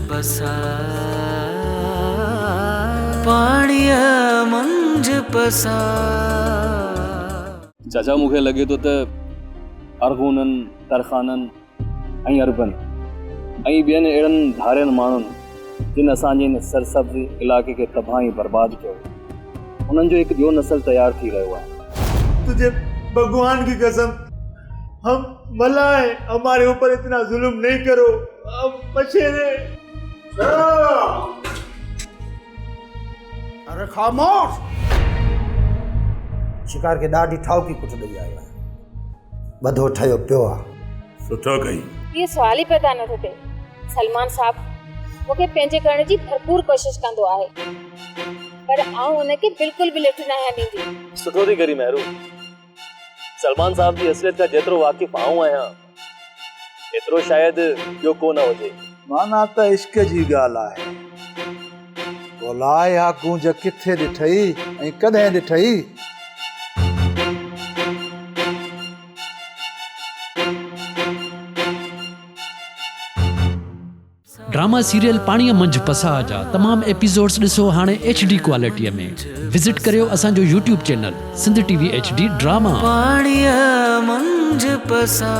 पसा पाणीअ मंझ पसा। चाचा मूंखे लॻे थो त अरगूननि तरखाननि ऐं अरबनि ऐं ॿियनि अहिड़नि धारियनि माण्हुनि जिन असांजे हिन सरसब्ज़ इलाइक़े खे तबाह ऐं बर्बाद कयो, उन्हनि जो हिकु ॿियो नस्ल तयारु थी रहियो आहे। तुझे भगवान की कसम, हम मलाए, हमारे ऊपर इतना जुल्म नहीं करो। अब बचेरे। अरे खामोश। शिकार के ॾाढी ठाउकी कुट ॾेई आयो आहे। बधो ठहियो पियो आहे। सुठो कई। ये सवाल ही पैदा न थिए। सलमान साहब मूंखे पंहिंजे करण जी भरपूर कोशिश कंदो आहे, पर आउं उनखे बिल्कुल भी लिठ न ॾींदी। सुठो थी करी महरू। सलमान साहब जी असलियत खां जेतिरो वाक़िफ़ आऊं आहियां, एतिरो शायदि ॿियो को न हुजे। माना त इश्क जी ॻाल्हि आहे। भोलाए गूंज किथे ॾिठई ऐं कॾहिं ॾिठई? ड्रामा सीरियल पाणीअ मंझ पसा जा तमाम एपिसोड्स ॾिसो हाणे HD क्वालिटीअ में। विजिट करियो असांजो YouTube channel Sindh TV HD drama. पाणीअ मंझ पसा।